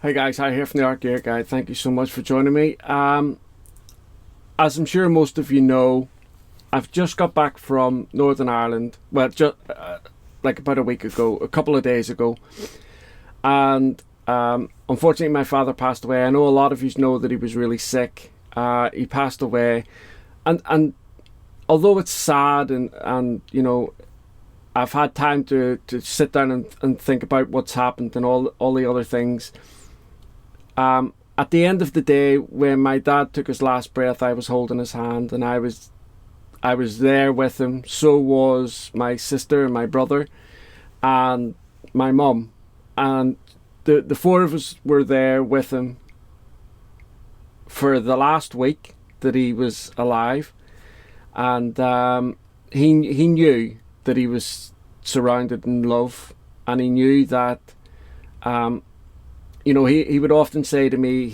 Hi guys, hi here from the Adhere Guide. Thank you so much for joining me. As I'm sure most of you know, I've just got back from Northern Ireland. Well, just like about a week ago, a couple of days ago, and unfortunately, my father passed away. I know a lot of you know that he was really sick. He passed away, and although it's sad, and you know, I've had time to sit down and think about what's happened and all the other things. At the end of the day, when my dad took his last breath, I was holding his hand, and I was there with him. So was my sister and my brother and my mum, and the four of us were there with him for the last week that he was alive, and he knew that he was surrounded in love, and he knew that you know, he would often say to me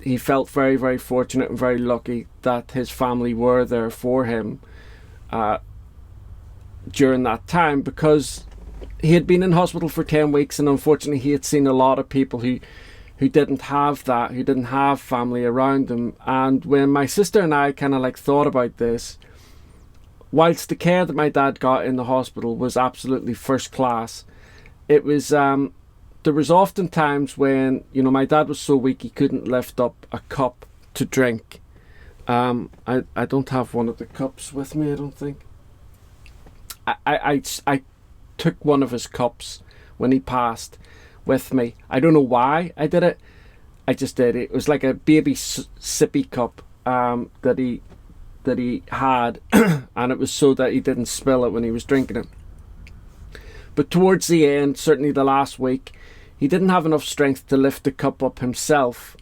he felt very, very fortunate and very lucky that his family were there for him during that time, because he had been in hospital for 10 weeks, and unfortunately he had seen a lot of people who didn't have that, who didn't have family around them. And when my sister and I kind of like thought about this, whilst the care that my dad got in the hospital was absolutely first class, it was there was often times when, you know, my dad was so weak he couldn't lift up a cup to drink. I don't have one of the cups with me, I don't think. I took one of his cups when he passed with me. I don't know why I did it. I just did it. It was like a baby sippy cup that he had, and it was so that he didn't spill it when he was drinking it. But towards the end, certainly the last week, he didn't have enough strength to lift the cup up himself.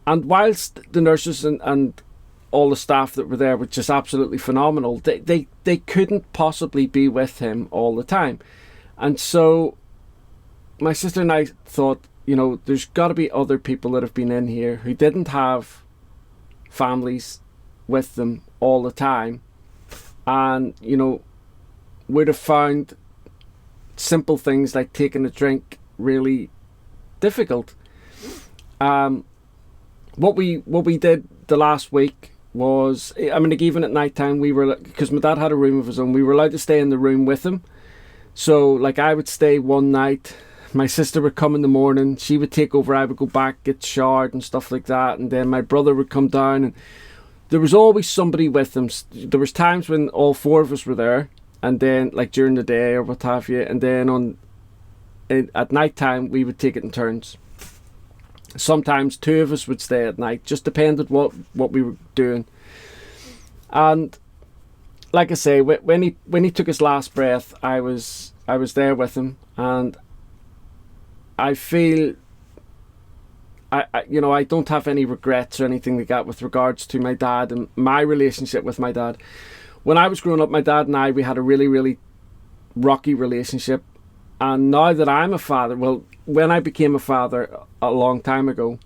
And whilst the nurses and all the staff that were there were just absolutely phenomenal, they couldn't possibly be with him all the time. And so my sister and I thought, you know, there's got to be other people that have been in here who didn't have families with them all the time, and, you know, would have found simple things like taking a drink really difficult. What we did the last week was, I mean, like, even at night time, we were, because my dad had a room of his own, we were allowed to stay in the room with him. So like, I would stay one night, my sister would come in the morning, she would take over, I would go back, get showered and stuff like that, and then my brother would come down, and there was always somebody with them. There was times when all four of us were there, and then like during the day or what have you, and then at night time we would take it in turns. Sometimes two of us would stay at night, just depended what we were doing. And like I say, when he took his last breath, I was there with him, and I feel I you know, I don't have any regrets or anything like that with regards to my dad and my relationship with my dad. When I was growing up, my dad and I, we had a really, really rocky relationship. And now that I'm a father, well, when I became a father a long time ago,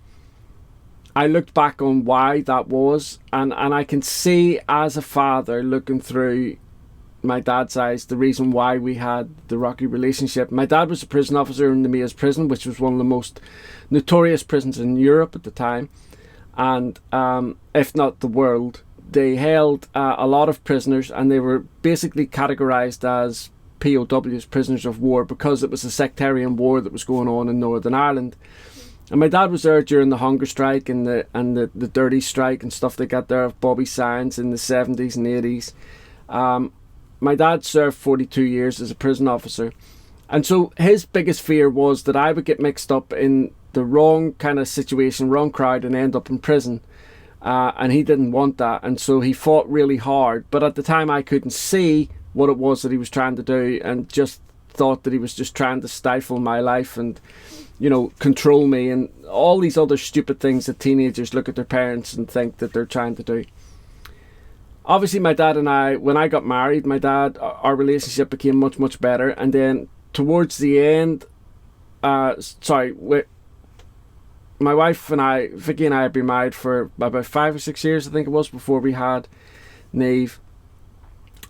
I looked back on why that was, and I can see as a father looking through my dad's eyes the reason why we had the rocky relationship. My dad was a prison officer in the Maze prison, which was one of the most notorious prisons in Europe at the time, and if not the world. They held a lot of prisoners, and they were basically categorized as POWs, prisoners of war, because it was a sectarian war that was going on in Northern Ireland. And my dad was there during the hunger strike and the dirty strike and stuff they got there of Bobby Sands in the 70s and 80s. My dad served 42 years as a prison officer, and so his biggest fear was that I would get mixed up in the wrong kind of situation, wrong crowd, and end up in prison. And he didn't want that, and so he fought really hard. But at the time I couldn't see what it was that he was trying to do, and just thought that he was just trying to stifle my life and, you know, control me, and all these other stupid things that teenagers look at their parents and think that they're trying to do. Obviously my dad and I, when I got married, our relationship became much, much better. And then towards the end, my wife and I, Vicky and I, had been married for about 5 or 6 years, I think it was, before we had Neve.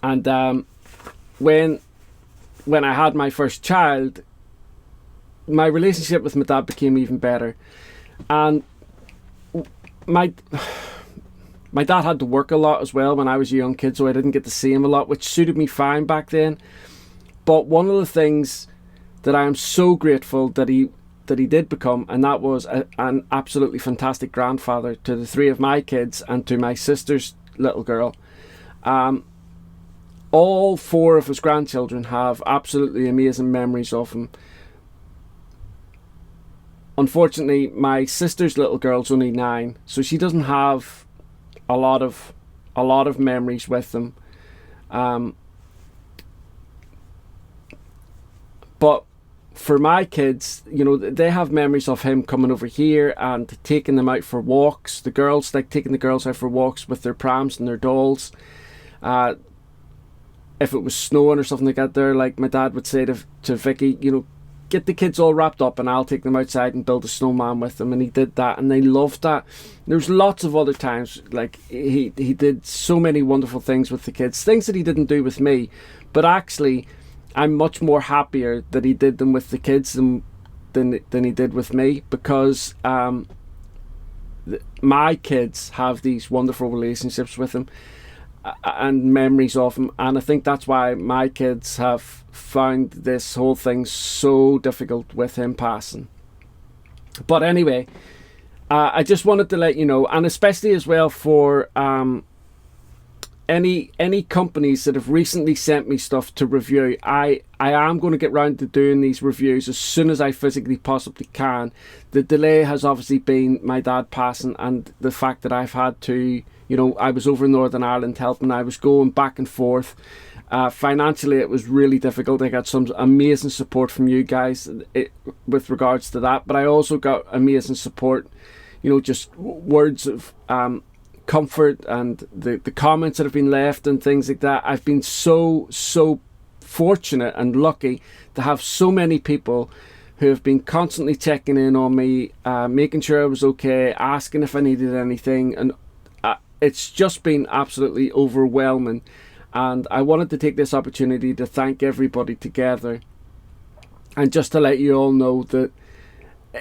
And when I had my first child, my relationship with my dad became even better. And my my dad had to work a lot as well when I was a young kid, so I didn't get to see him a lot, which suited me fine back then. But one of the things that I am so grateful that he did become, and that was an absolutely fantastic grandfather to the 3 of my kids and to my sister's little girl. All 4 of his grandchildren have absolutely amazing memories of him. Unfortunately, my sister's little girl's only 9, so she doesn't have a lot of memories with them. But for my kids, you know, they have memories of him coming over here and taking them out for walks. The girls like taking the girls out for walks with their prams and their dolls. If it was snowing or something like that, there, like my dad would say to Vicky, you know, get the kids all wrapped up and I'll take them outside and build a snowman with them. And he did that, and they loved that. There's lots of other times, like he did so many wonderful things with the kids, things that he didn't do with me, but actually I'm much more happier that he did them with the kids than he did with me, because my kids have these wonderful relationships with him and memories of him, and I think that's why my kids have found this whole thing so difficult with him passing. But anyway, I just wanted to let you know, and especially as well for any companies that have recently sent me stuff to review, I am going to get round to doing these reviews as soon as I physically possibly can. The delay has obviously been my dad passing and the fact that I've had to, you know, I was over in Northern Ireland helping, I was going back and forth. Financially it was really difficult. I got some amazing support from you guys with regards to that, but I also got amazing support, you know, just words of comfort and the comments that have been left and things like that. I've been so fortunate and lucky to have so many people who have been constantly checking in on me, making sure I was okay, asking if I needed anything, and it's just been absolutely overwhelming. And I wanted to take this opportunity to thank everybody together, and just to let you all know that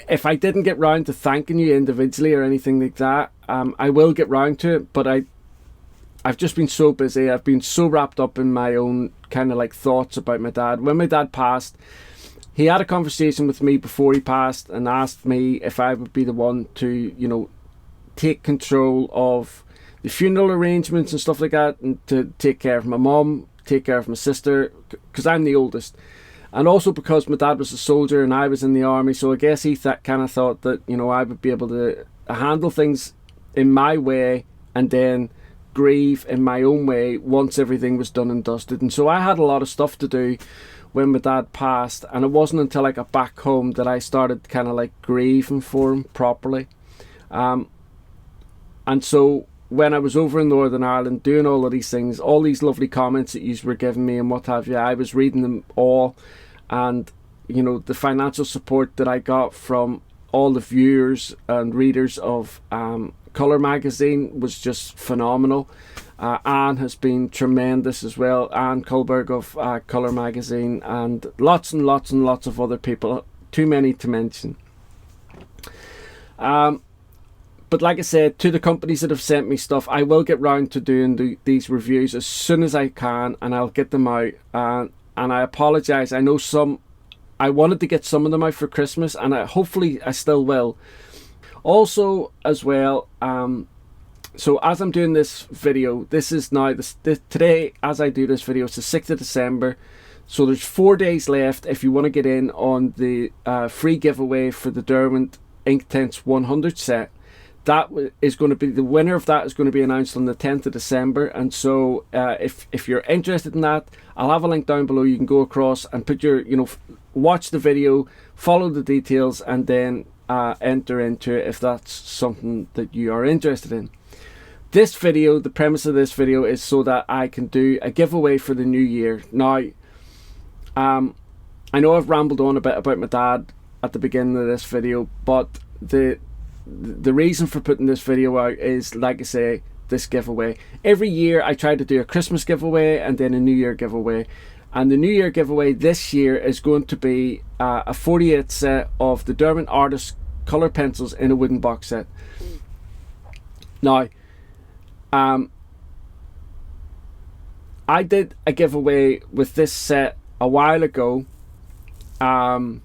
if I didn't get round to thanking you individually or anything like that, I will get round to it, but I've just been so busy. I've been so wrapped up in my own kind of like thoughts about my dad. When my dad passed, he had a conversation with me before he passed and asked me if I would be the one to, you know, take control of the funeral arrangements and stuff like that, and to take care of my mum, take care of my sister, because I'm the oldest. And also because my dad was a soldier and I was in the army, so I guess he kind of thought that, you know, I would be able to handle things in my way and then grieve in my own way once everything was done and dusted. And so I had a lot of stuff to do when my dad passed, and it wasn't until I got back home that I started kind of like grieving for him properly. And so when I was over in Northern Ireland doing all of these things, all these lovely comments that you were giving me and what have you, I was reading them all. And, you know, the financial support that I got from all the viewers and readers of Colour magazine was just phenomenal. Anne has been tremendous as well. Anne Kullberg of Colour magazine, and lots and lots and lots of other people. Too many to mention. But like I said, to the companies that have sent me stuff, I will get round to doing these reviews as soon as I can, and I'll get them out. And I apologise. I know I wanted to get some of them out for Christmas, and hopefully I still will. Also, as well, so as I'm doing this video, this is now, today as I do this video, it's the 6th of December. So there's 4 days left if you want to get in on the free giveaway for the Derwent Inktense 100 set. That is going to be, the winner of that is going to be announced on the 10th of December. And so if you're interested in that, I'll have a link down below. You can go across and put your, you know, watch the video, follow the details, and then enter into it if that's something that you are interested in. This video, the premise of this video is so that I can do a giveaway for the new year. Now, I know I've rambled on a bit about my dad at the beginning of this video, but the reason for putting this video out is, like I say, this giveaway. Every year I try to do a Christmas giveaway and then a New Year giveaway. And the New Year giveaway this year is going to be a 48 set of the Derwent Artist colour pencils in a wooden box set. Now, I did a giveaway with this set a while ago. The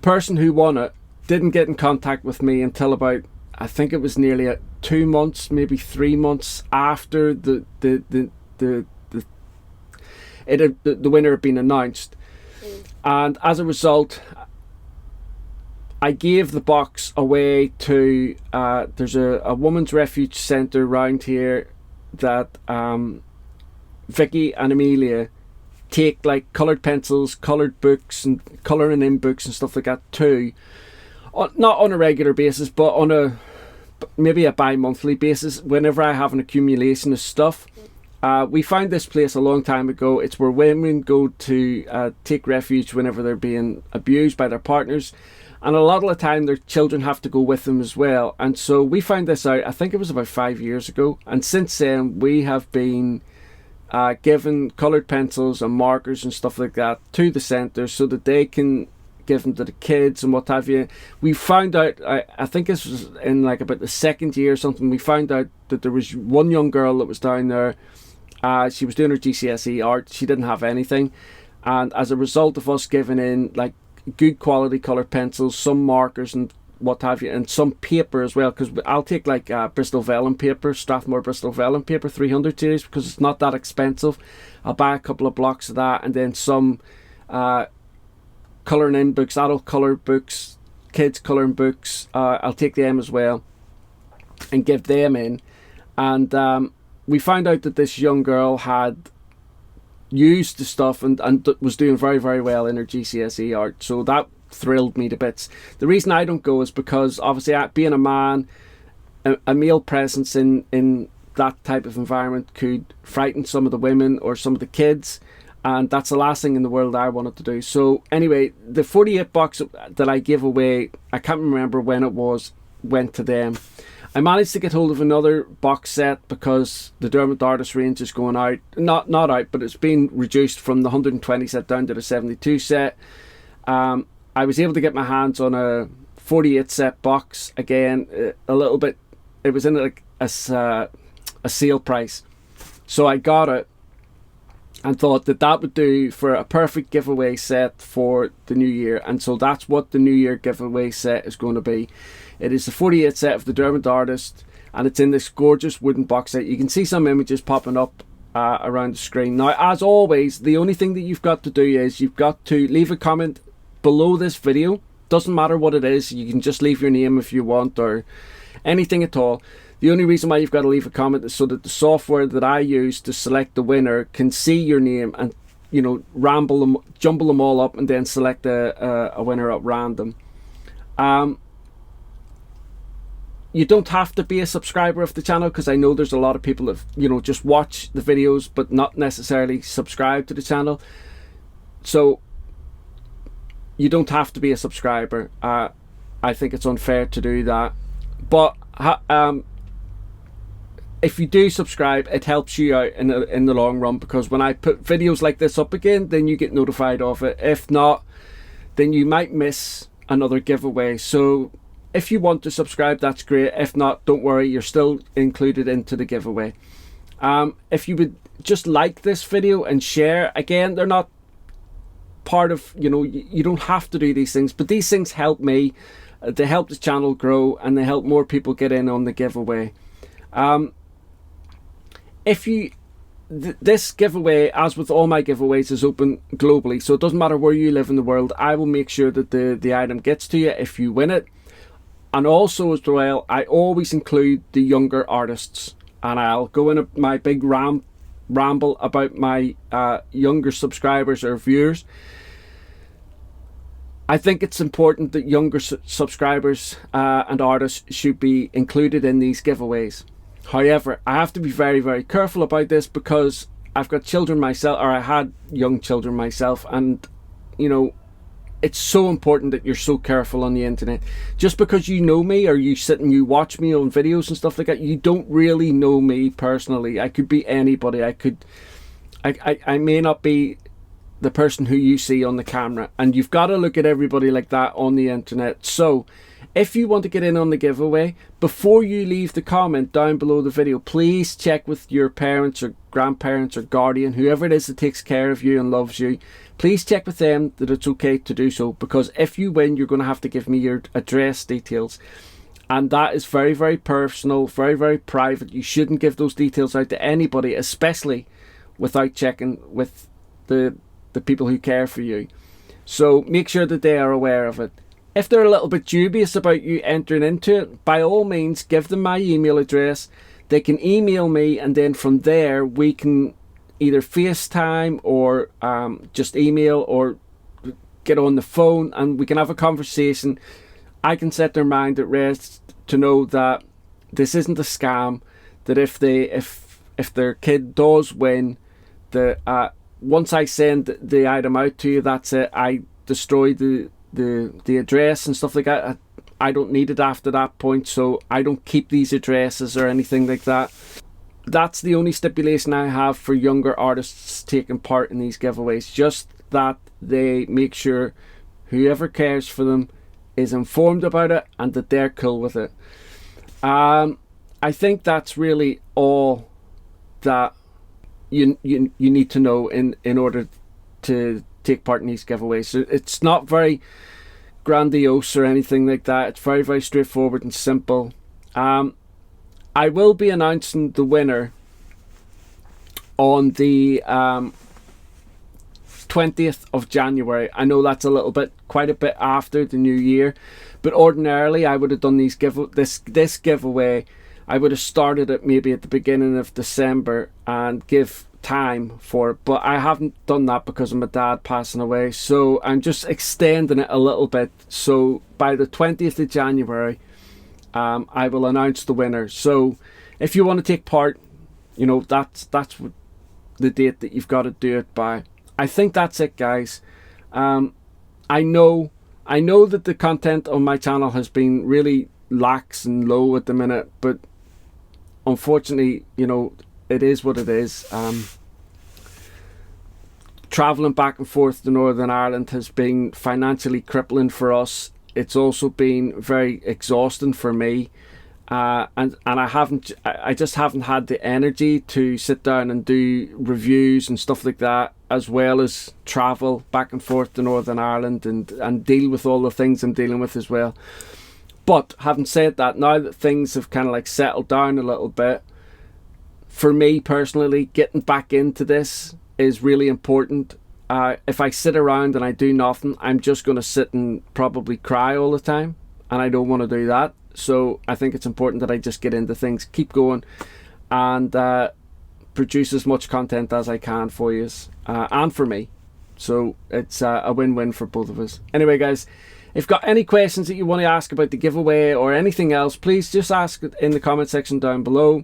person who won it didn't get in contact with me until about, I think it was nearly 2 months, maybe 3 months after the winner had been announced. And as a result, I gave the box away to there's a women's refuge centre around here that Vicky and Amelia take, like coloured pencils, coloured books and colouring in books and stuff like that too, not on a regular basis but on maybe a bi-monthly basis whenever I have an accumulation of stuff. We found this place a long time ago. It's where women go to take refuge whenever they're being abused by their partners, and a lot of the time their children have to go with them as well. And so we found this out, I think it was about 5 years ago, and since then we have been given coloured pencils and markers and stuff like that to the centre so that they can give them to the kids and what have you. We found out, I think this was in like about the second year or something, we found out that there was one young girl that was down there. She was doing her GCSE art. She didn't have anything, and as a result of us giving in like good quality coloured pencils, some markers and what have you, and some paper as well, because I'll take like Bristol vellum paper, Strathmore Bristol vellum paper 300 series, because it's not that expensive. I'll buy a couple of blocks of that, and then some colouring in books, adult colour books, kids colouring books. I'll take them as well and give them in. And we found out that this young girl had used the stuff and was doing very, very well in her GCSE art. So that thrilled me to bits. The reason I don't go is because obviously being a man, a male presence in that type of environment could frighten some of the women or some of the kids, and that's the last thing in the world I wanted to do. So anyway, the 48 box that I gave away, I can't remember when it was, went to them. I managed to get hold of another box set because the Derwent Artist range is going out. Not out, but it's been reduced from the 120 set down to the 72 set. I was able to get my hands on a 48 set box again, a little bit. It was in a sale price, so I got it and thought that would do for a perfect giveaway set for the new year. And so that's what the new year giveaway set is going to be. It is the 48 set of the Derwent Artist, and it's in this gorgeous wooden box set. You can see some images popping up around the screen. Now, as always, the only thing that you've got to do is you've got to leave a comment below this video. Doesn't matter what it is. You can just leave your name if you want, or anything at all. The only reason why you've got to leave a comment is so that the software that I use to select the winner can see your name and, you know, jumble them all up and then select a winner at random. You don't have to be a subscriber of the channel, because I know there's a lot of people that, you know, just watch the videos but not necessarily subscribe to the channel. So you don't have to be a subscriber. I think it's unfair to do that. But if you do subscribe, it helps you out in the long run, because when I put videos like this up again, then you get notified of it. If not, then you might miss another giveaway. So if you want to subscribe, that's great. If not, don't worry, you're still included into the giveaway. If you would just like this video and share, again, they're not part of, you know, you don't have to do these things, but these things help me. They help the channel grow, and they help more people get in on the giveaway. This giveaway, as with all my giveaways, is open globally, so it doesn't matter where you live in the world. I will make sure that the item gets to you if you win it. And also as well, I always include the younger artists, and I'll go in my big ramble about my younger subscribers or viewers. I think it's important that younger subscribers and artists should be included in these giveaways. However, I have to be very, very careful about this, because I've got children myself, or I had young children myself, and, you know, it's so important that you're so careful on the internet. Just because you know me, or you sit and you watch me on videos and stuff like that, you don't really know me personally. I could be anybody. I may not be the person who you see on the camera, and you've got to look at everybody like that on the internet. So if you want to get in on the giveaway, before you leave the comment down below the video, please check with your parents or grandparents or guardian, whoever it is that takes care of you and loves you. Please check with them that it's okay to do so, because if you win, you're going to have to give me your address details, and that is very, very personal, very, very private. You shouldn't give those details out to anybody, especially without checking with the people who care for you. So make sure that they are aware of it. If they're a little bit dubious about you entering into it, by all means give them my email address. They can email me, and then from there we can either FaceTime or just email or get on the phone, and we can have a conversation. I can set their mind at rest to know that this isn't a scam, that if their kid does win, once I send the item out to you, that's it. I destroy the address and stuff like that. I don't need it after that point, so I don't keep these addresses or anything like that. That's the only stipulation I have for younger artists taking part in these giveaways, just that they make sure whoever cares for them is informed about it and that they're cool with it. I think that's really all that you need to know in order to take part in these giveaways. So it's not very grandiose or anything like that. It's very, very straightforward and simple. I will be announcing the winner on the 20th of January. I know that's quite a bit after the new year, but ordinarily I would have done this giveaway. I would have started it maybe at the beginning of December and give time for it, but I haven't done that because of my dad passing away, so I'm just extending it a little bit. So by the 20th of January I will announce the winner. So if you want to take part, you know, that's what the date that you've got to do it by. I think that's it, guys. I know that the content on my channel has been really lax and low at the minute, but unfortunately, you know, it is what it is. Traveling back and forth to Northern Ireland has been financially crippling for us. It's also been very exhausting for me, and I just haven't had the energy to sit down and do reviews and stuff like that, as well as travel back and forth to Northern Ireland and deal with all the things I'm dealing with as well. But having said that, now that things have kind of like settled down a little bit, for me personally, getting back into this is really important. If I sit around and I do nothing, I'm just going to sit and probably cry all the time, and I don't want to do that. So I think it's important that I just get into things, keep going, and produce as much content as I can for you and for me. So it's a win-win for both of us. Anyway, guys, if you've got any questions that you want to ask about the giveaway or anything else, please just ask it in the comment section down below.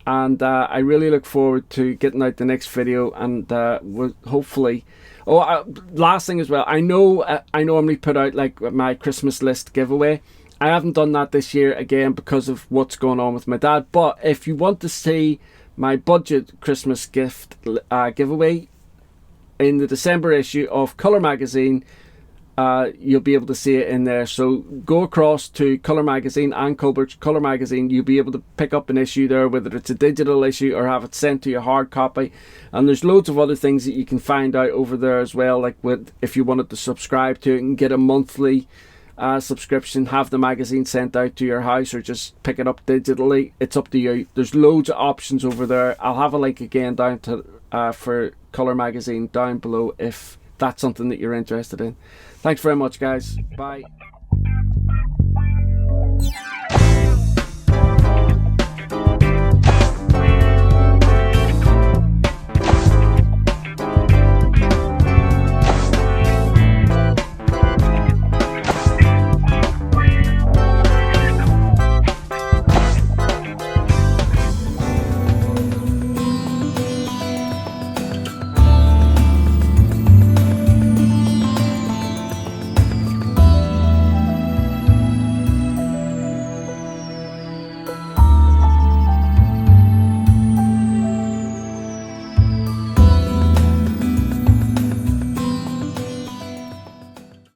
And I really look forward to getting out the next video, and we'll hopefully... last thing as well, I know I normally put out like my Christmas list giveaway. I haven't done that this year, again, because of what's going on with my dad. But if you want to see my budget Christmas gift giveaway in the December issue of Colour Magazine, you'll be able to see it in there. So go across to Colour Magazine and Colbert's Colour Magazine. You'll be able to pick up an issue there, whether it's a digital issue or have it sent to your hard copy. And there's loads of other things that you can find out over there as well, like if you wanted to subscribe to it and get a monthly subscription, have the magazine sent out to your house, or just pick it up digitally. It's up to you. There's loads of options over there. I'll have a link again down to for Colour Magazine down below if that's something that you're interested in. Thanks very much, guys. Bye.